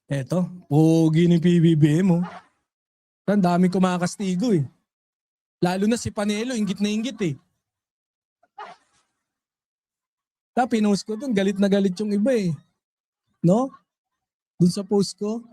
Eto, pogi ni PBBM oh. Ang dami kumakastigo eh. Lalo na si Panelo, inggit na inggit eh. Pinost ko dun, galit na galit yung iba eh. No? Dun sa post ko.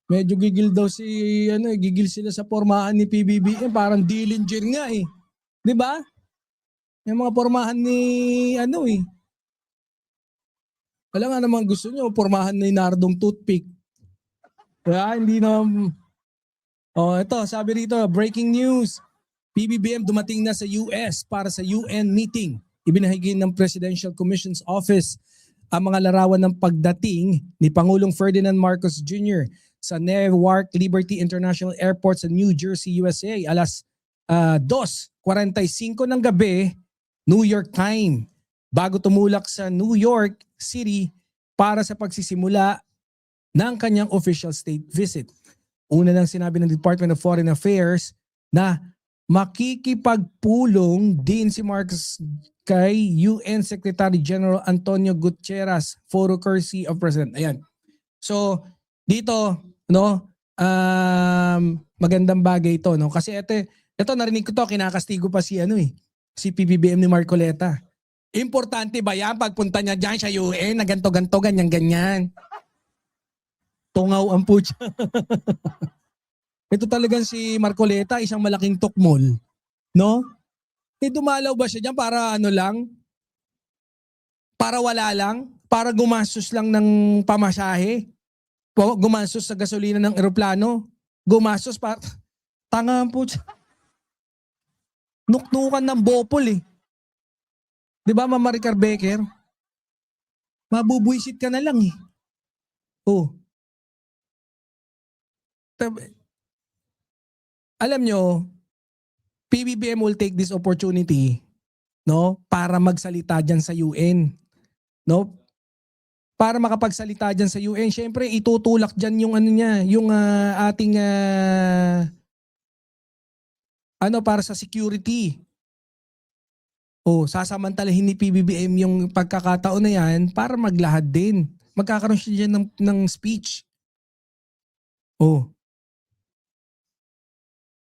Medyo gigil daw gigil sila sa pormahan ni PBBM. Parang Dillinger nga eh. Di ba? Yung mga pormahan ni eh. Wala nga naman gusto nyo, pormahan ni Nardong Toothpick. Kaya hindi na... Oh, ito, sabi rito, breaking news. PBBM dumating na sa US para sa UN meeting. Ibinahagi ng Presidential Commission's Office ang mga larawan ng pagdating ni Pangulong Ferdinand Marcos Jr. sa Newark Liberty International Airport sa New Jersey, USA. Alas 2:45 ng gabi, New York time, bago tumulak sa New York City para sa pagsisimula ng kanyang official state visit. Una nang sinabi ng Department of Foreign Affairs na makikipagpulong din si Marcos kay UN Secretary General Antonio Guterres for courtesy of President. Ayan. So, dito, no, magandang bagay ito, no? Kasi ito narinig ko to, kinakastigo pa si si PBBM ni Marcoleta. Importante ba yan pagpunta niya diyan sa UN na ganto-ganto, ganyan-ganyan? Tungaw ang putya. Ito talagang si Marcoleta, isang malaking tukmol, no? Dumalaw ba siya diyan para lang? Para wala lang? Para gumastos lang ng pamasahe? Gumastos sa gasolina ng eroplano? Gumastos para... Tanga ang putya. Nuknukan ng bopol eh. Di ba, Ma'am Maricar Becker? Mabubwisit ka na lang eh. Oh. Alam nyo, PBBM will take this opportunity, no, para magsalita diyan sa UN, no? Para makapagsalita diyan sa UN, syempre itutulak diyan yung yung ating para sa security. Sasamantalahin ni PBBM yung pagkakataon na yan para maglahad din. Magkakaroon siya diyan ng speech.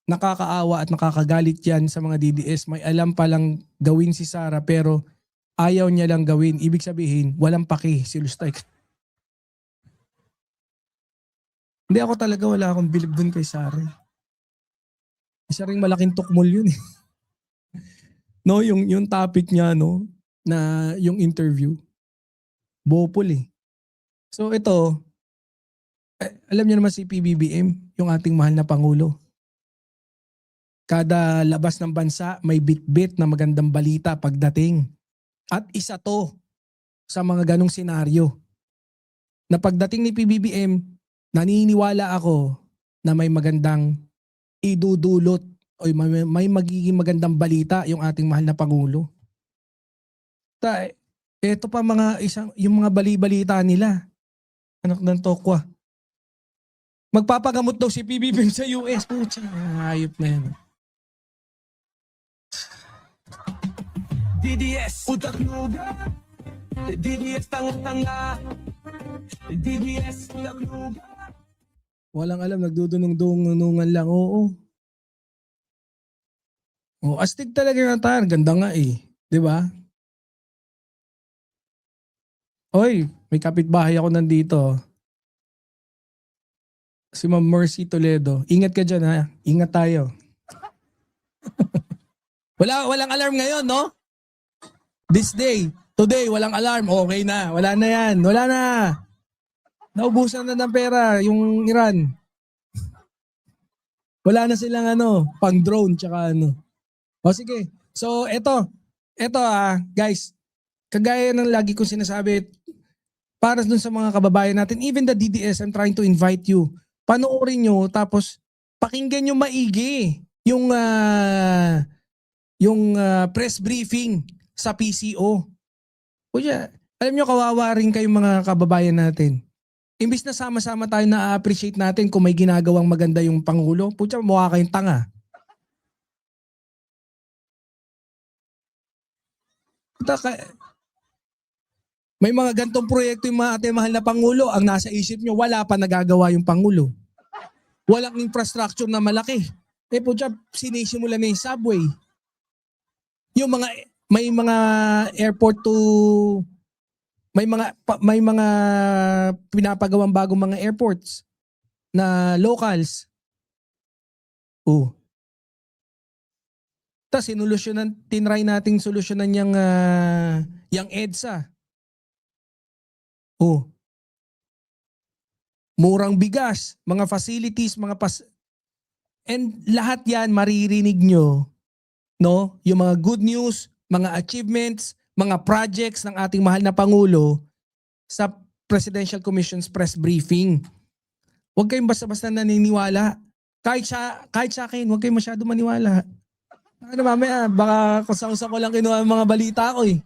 Nakakaawa at nakakagalit yan sa mga DDS. May alam palang gawin si Sara pero ayaw niya lang gawin. Ibig sabihin, walang paki si Lustay. Hindi ako talaga, wala akong bilib dun kay Sara. Isa ring malaking tukmol yun eh. No, yung topic niya, no, na yung interview. Bopol eh. So ito, alam niyo naman si PBBM, yung ating mahal na Pangulo. Kada labas ng bansa, may bit-bit na magandang balita pagdating. At isa to sa mga ganong senaryo. Na pagdating ni PBBM, naniniwala ako na may magandang idudulot o may magiging magandang balita yung ating mahal na Pangulo. Ito pa yung mga bali-balita nila. Anak ng tokwa. Magpapagamot daw si PBBM sa US. Pucha, hayop na yan. DDS, utak nuga. DDS, tanga-tanga. DDS, utak nuga. Walang alam, nagdudunong-dunungan lang. Oo. Astig talaga yung tayo. Ganda nga eh. Diba? Oy, may kapitbahay ako nandito. Si Ma'am Mercy Toledo. Ingat ka dyan ha. Ingat tayo. Walang alarm ngayon, no? Today, walang alarm. Okay na. Wala na yan. Wala na. Naubusan na ng pera yung Iran. Wala na silang pang drone tsaka sige. So, eto guys. Kagaya ng lagi kong sinasabi, para dun sa mga kababayan natin, even the DDS, I'm trying to invite you. Panoorin nyo, tapos pakinggan nyo maigi yung press briefing sa PCO. Kuya, alam nyo, kawawa rin kayong mga kababayan natin. Imbis na sama-sama tayo na-appreciate natin kung may ginagawang maganda yung Pangulo, pucha, mukha kayong tanga. May mga gantong proyekto yung mga ating mahal na Pangulo, ang nasa isip nyo, wala pa nagagawa yung Pangulo. Walang infrastructure na malaki. Po dyan, sinisimula na yung subway. Yung mga, may mga airport to, may mga pinapagawang bagong mga airports na locals. Tapos tinry nating solusyonan yung EDSA. Murang bigas, mga facilities, and lahat yan maririnig nyo, no? Yung mga good news, mga achievements, mga projects ng ating mahal na Pangulo sa Presidential Commission's press briefing. Huwag kayong basta-basta naniniwala. Kahit sa akin, huwag kayong masyado maniwala. Mamaya, baka kusang-kusang ko lang kinuha ang mga balita ko eh.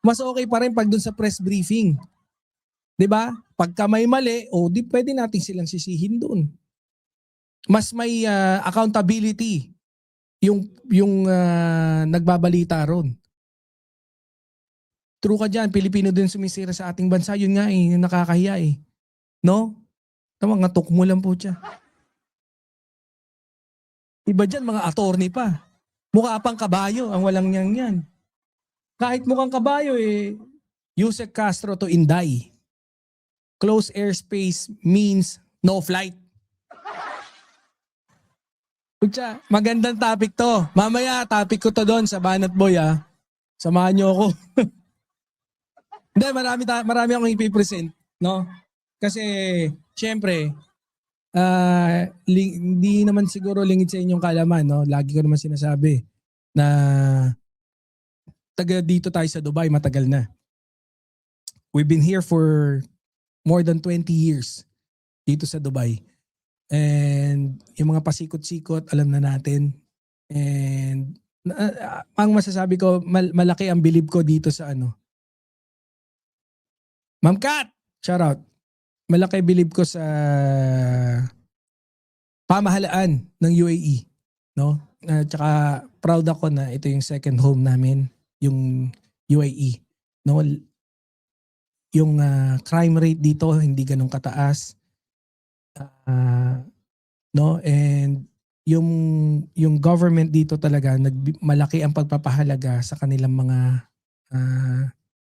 Mas okay pa rin pag dun sa press briefing. 'Di ba? Pagka may mali, di pwede natin silang sisihin doon. Mas may accountability yung nagbabalita ron. True ka dyan, Pilipino din sumisira sa ating bansa. Yun nga yung nakakahiya eh. No? Tama nga, tukmo lang po siya. Iba dyan, mga attorney pa. Mukha pang kabayo, ang walang niyang yan. Kahit mukhang kabayo Yusek Castro to Inday. Close airspace means no flight. Kutsa, magandang topic to. Mamaya, topic ko to doon sa Banat Boy Samahan niyo ako. Hindi, marami akong ipipresent, no? Kasi, syempre, hindi naman siguro lingid sa inyong kalaman, no? Lagi ko naman sinasabi na taga dito tayo sa Dubai, matagal na. We've been here for more than 20 years dito sa Dubai. And yung mga pasikot-sikot, alam na natin. And ang masasabi ko, malaki ang bilib ko dito sa Ma'am Kat! Shout out. Malaki bilib ko sa pamahalaan ng UAE. No? Tsaka proud ako na ito yung second home namin, yung UAE. No? Yung crime rate dito hindi ganun kataas. No, and yung government dito talaga malaki ang pagpapahalaga sa kanilang mga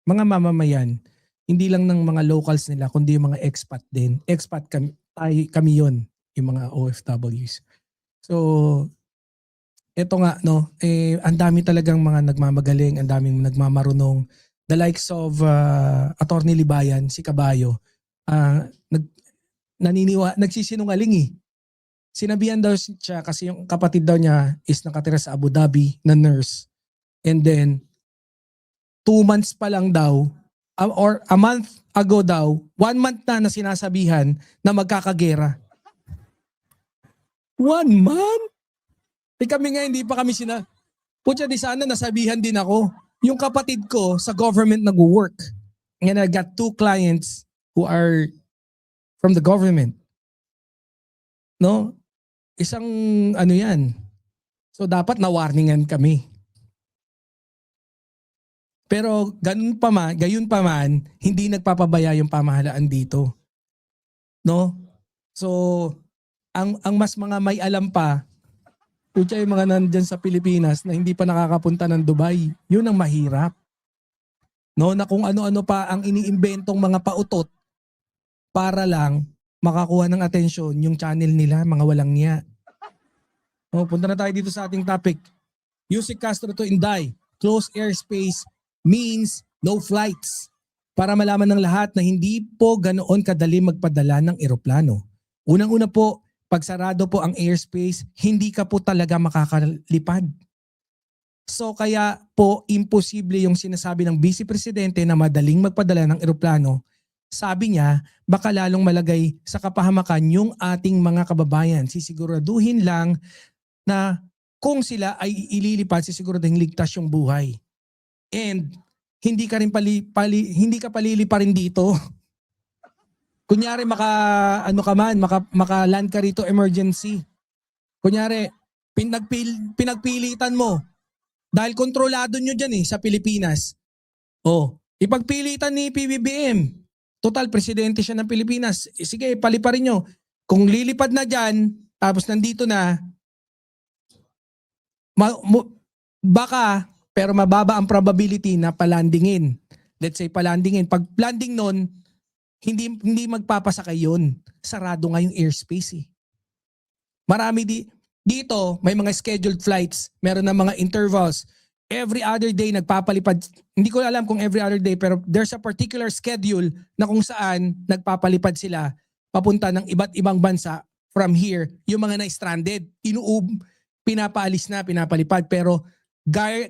mamamayan. Hindi lang ng mga locals nila kundi yung mga expat din. Expat kami yon, yung mga OFWs. So ito nga no, ang dami talagang mga nagmamagaling, ang daming nagmamarunong. The likes of Attorney Libayan, si Kabayo, nagsisinungaling eh. Sinabihan daw siya kasi yung kapatid daw niya is nakatira sa Abu Dhabi na nurse. And then, 2 months pa lang daw, or a month ago daw, 1 month na sinasabihan na magkakagera. 1 month? Kami nga hindi pa kami Putya di sana nasabihan din ako. Yung kapatid ko sa government nag-work. And I got 2 clients who are from the government. No? Isang yan. So dapat na-warningan kami. Pero gayon pa man, hindi nagpapabaya yung pamahalaan dito. No? So ang mas mga may alam pa, kutya yung mga nandyan sa Pilipinas na hindi pa nakakapunta ng Dubai, yun ang mahirap. No, na kung ano-ano pa ang iniimbentong mga pautot para lang makakuha ng atensyon yung channel nila, mga walang niya. Punta na tayo dito sa ating topic. Yusek Castro to Inday, close airspace means no flights. Para malaman ng lahat na hindi po ganoon kadali magpadala ng eroplano. Unang-una po, pag sarado po ang airspace, hindi ka po talaga makakalipad. So kaya po imposible yung sinasabi ng Vice Presidente na madaling magpadala ng eroplano. Sabi niya, baka lalong malagay sa kapahamakan yung ating mga kababayan. Sisiguraduhin lang na kung sila ay ililipad, sisiguraduhin ligtas yung buhay. And hindi ka rin hindi ka palili pa rin dito. Kunyari maka-land ka rito emergency. Kunyari, pinagpilitan mo. Dahil kontrolado nyo dyan sa Pilipinas. Ipagpilitan ni PBBM. Total, presidente siya ng Pilipinas. Sige, paliparin nyo. Kung lilipad na dyan, tapos nandito na, baka, pero mababa ang probability na palandingin. Let's say palandingin. Pag landing nun, hindi magpapasakay yun. Sarado nga yung airspace eh. Marami dito, may mga scheduled flights, meron na mga intervals. Every other day nagpapalipad. Hindi ko alam kung every other day, pero there's a particular schedule na kung saan nagpapalipad sila papunta ng iba't ibang bansa from here. Yung mga na-stranded, pinapaalis na, pinapalipad. Pero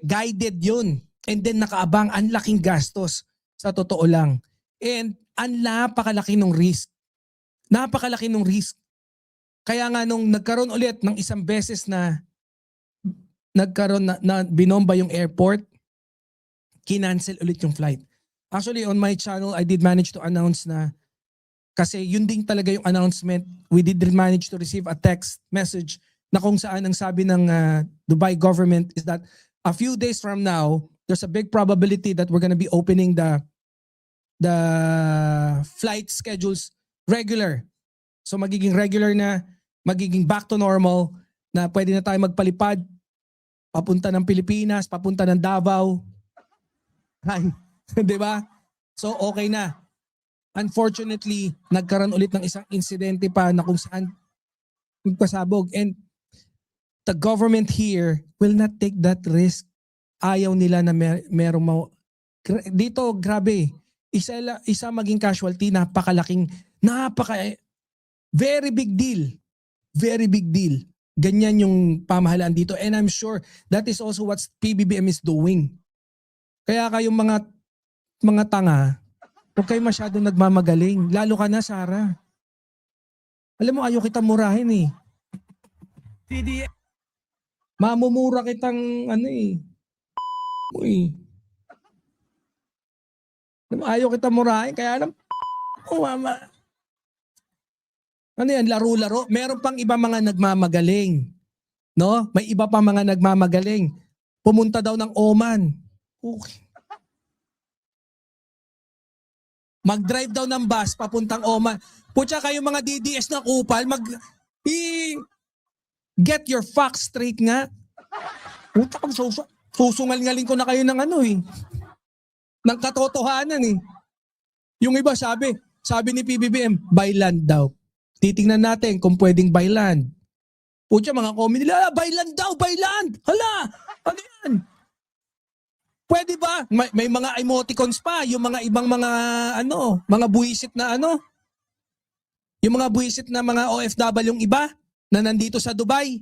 guided yun. And then nakaabang, ang laking gastos sa totoo lang. And ang napakalaki ng risk. Napakalaki ng risk. Kaya nga nung nagkaroon ulit ng isang beses na binomba yung airport, kinancel ulit yung flight. Actually, on my channel, I did manage to announce na kasi yun din talaga yung announcement. We did manage to receive a text message na kung saan ang sabi ng Dubai government is that a few days from now, there's a big probability that we're gonna be opening the flight schedules regular. So magiging regular na, magiging back to normal, na pwede na tayo magpalipad papunta ng Pilipinas, papunta ng Davao. Ay, 'di ba? So okay na. Unfortunately, nagkaroon ulit ng isang insidente pa na kung saan nagpasabog, and the government here will not take that risk. Ayaw nila na merong dito, grabe. Isa maging casualty, very big deal. Very big deal. Ganyan yung pamahalaan dito. And I'm sure that is also what PBBM is doing. Kaya kayong mga tanga, huwag kayo masyadong nagmamagaling. Lalo ka na, Sarah. Alam mo, ayaw kitang murahin eh. Mamumura kitang Uy. Ayaw kita murahin, kaya alam, mama. Ano yan, laro-laro? Meron pang iba mga nagmamagaling. No? May iba pa mga nagmamagaling. Pumunta daw ng Oman. Okay. Mag-drive daw ng bus papuntang Oman. Putya kayo mga DDS na kupal, get your facts straight nga. Puta ka, susungal-ngaling ko na kayo ng ng katotohanan eh. Yung iba sabi ni PBBM, by land daw. Titingnan natin kung pwedeng by land. Pucha, mga comment nila, by land daw, by land. Hala, ano yan? Pwede ba? May mga emoticons pa, yung mga ibang mga buwisit na yung mga buwisit na mga OFW yung iba na nandito sa Dubai.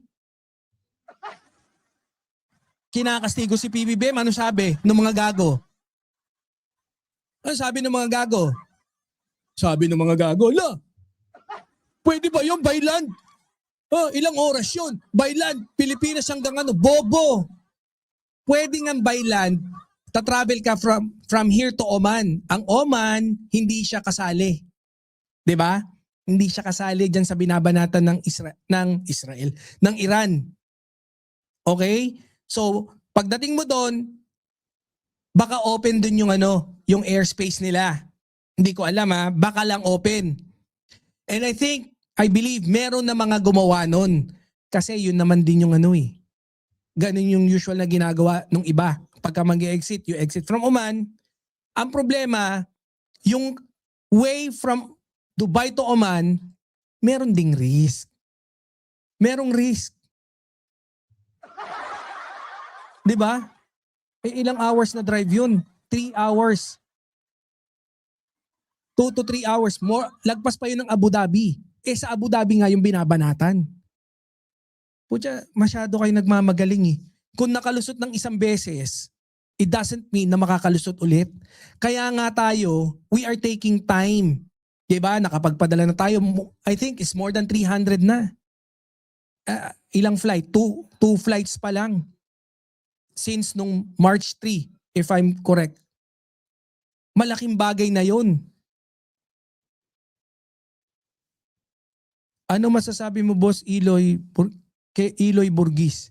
Kinakastigo si PBBM, ano sabi ng mga gago? Ano sabi ng mga gago? Sabi ng mga gago, la, pwede ba yun by land? Ilang oras yun? By land, Pilipinas hanggang bobo. Pwede nga by land, tatravel ka from here to Oman. Ang Oman, hindi siya kasali. 'Di ba? Hindi siya kasali diyan sa binabanatan ng Israel, ng Iran. Okay? So, pagdating mo doon, baka open din yung airspace nila. Hindi ko alam baka lang open. And I believe meron na mga gumawa nun. Kasi yun naman din yung ganun yung usual na ginagawa ng iba. Pagka mag-exit, you exit from Oman. Ang problema, yung way from Dubai to Oman, meron ding risk. Merong risk. 'Di ba? Ilang hours na drive yun? 3 hours. 2 to 3 hours. More, lagpas pa yun ng Abu Dhabi. Sa Abu Dhabi nga yung binabanatan. Pucha, masyado kayo nagmamagaling eh. Kung nakalusot ng isang beses, it doesn't mean na makakalusot ulit. Kaya nga tayo, we are taking time. Diba? Nakapagpadala na tayo. I think it's more than 300 na. Ilang flight? 2 flights pa lang. Since nung March 3, if I'm correct. Malaking bagay na yon. Ano masasabi mo, Boss kay Eloy Burgis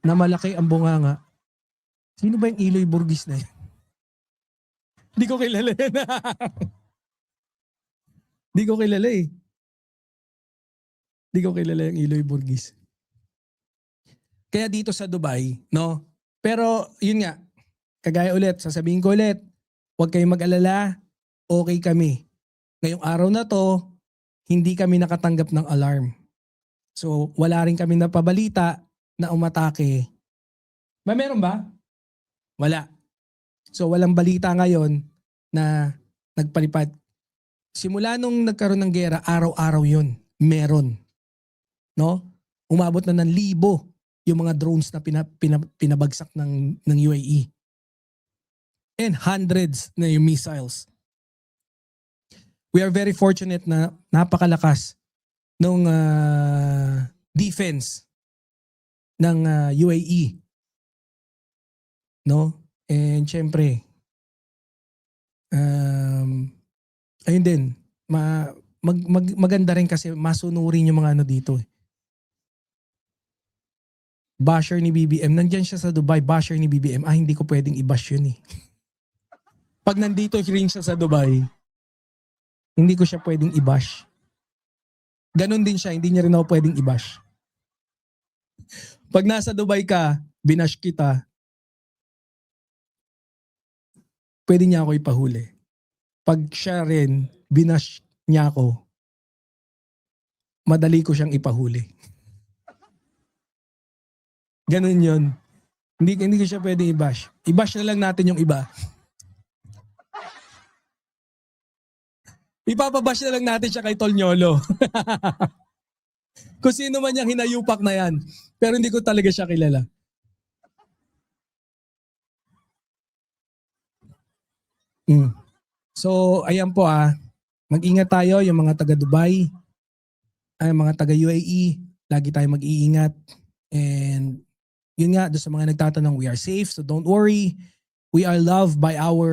na malaki ang bunganga? Sino ba yung Eloy Burgis na yan? Di ko kilala yan. Di ko kilala eh. Di ko kilala yung Eloy Burgis. Kaya dito sa Dubai, no? Pero yun nga, kagaya ulit, sasabihin ko ulit, huwag kayong mag-alala, okay kami. Ngayong araw na to, hindi kami nakatanggap ng alarm. So wala rin kami napabalita na umatake. Meron ba? Wala. So walang balita ngayon na nagpalipad. Simula nung nagkaroon ng gera, araw-araw yun. Meron. No? Umabot na ng 1,000 yung mga drones na pinabagsak ng UAE. And hundreds na yung missiles. We are very fortunate na napakalakas nung defense ng UAE. No? And syempre, ayun din, maganda rin kasi masunurin yung mga ano dito. Basher ni BBM, nandyan siya sa Dubai, basher ni BBM, hindi ko pwedeng i-bash yun eh. Pag nandito rin siya sa Dubai, hindi ko siya pwedeng i-bash. Ganon din siya, hindi niya rin ako pwedeng i-bash. Pag nasa Dubai ka, binash kita, pwede niya ako ipahuli. Pag siya rin, binash niya ako, madali ko siyang ipahuli. Ganun yun. Hindi ko siya pwede i-bash. I-bash na lang natin yung iba. Ipapabash na lang natin siya kay Tolnyolo. Kung sino man yung hinayupak na yan. Pero hindi ko talaga siya kilala. So, ayan po mag-ingat tayo yung mga taga Dubai, mga taga UAE, lagi tayo mag-iingat. And yun nga, doon sa mga nagtatanong, we are safe, so don't worry. We are loved by our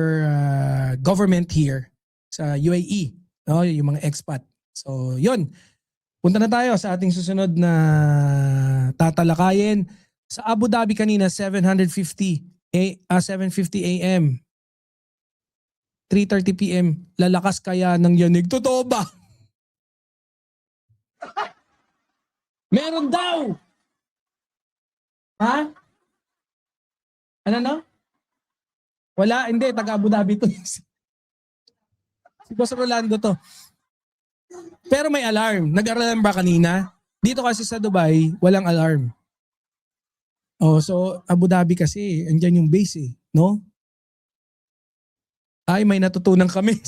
government here sa UAE, no? Yung mga expat. So, yun. Punta na tayo sa ating susunod na tatalakayin. Sa Abu Dhabi kanina, 7:50 a.m. 3:30 p.m. Lalakas kaya ng yanig. Totoo ba? Meron daw! Ha? Ano? Wala, hindi. Taga Abu Dhabi to. Si Boss Rolando to. Pero may alarm. Nag-alarm ba kanina? Dito kasi sa Dubai, walang alarm. So Abu Dhabi kasi, andyan yung base eh. No? Ay, may natutunan kami.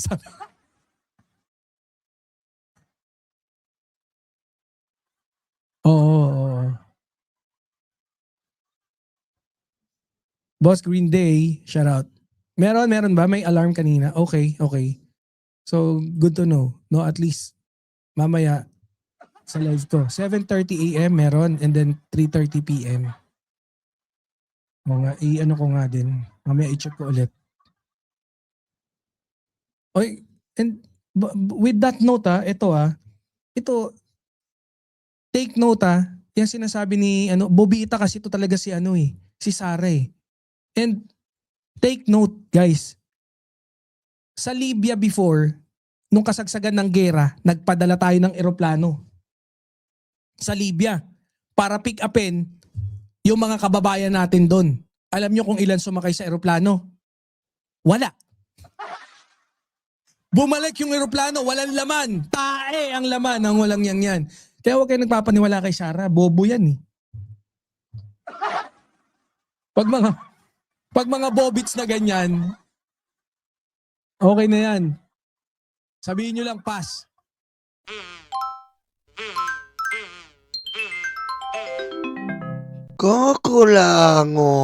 Oo. Boss Green Day, shout out. Meron ba? May alarm kanina? Okay. So, good to know. No, at least, mamaya, sa live ko. 7:30 a.m. meron and then 3:30 p.m. O nga, ano ko nga din. Mamaya i-check ko ulit. Oy, and with that note ito, take note yan sinasabi ni Bobita kasi ito talaga si Sara eh. And take note guys, sa Libya before, nung kasagsagan ng gera, nagpadala tayo ng eroplano sa Libya para pick upin yung mga kababayan natin doon. Alam nyo kung ilan sumakay sa eroplano? Wala. Bumalik yung eroplano, walang laman. Tae ang laman ng walang yan. Kaya huwag kayo nagpapaniwala kay Sara. Bobo yan eh. Pag mga bobits na ganyan, okay na yan. Sabihin nyo lang, pass. Kukulango.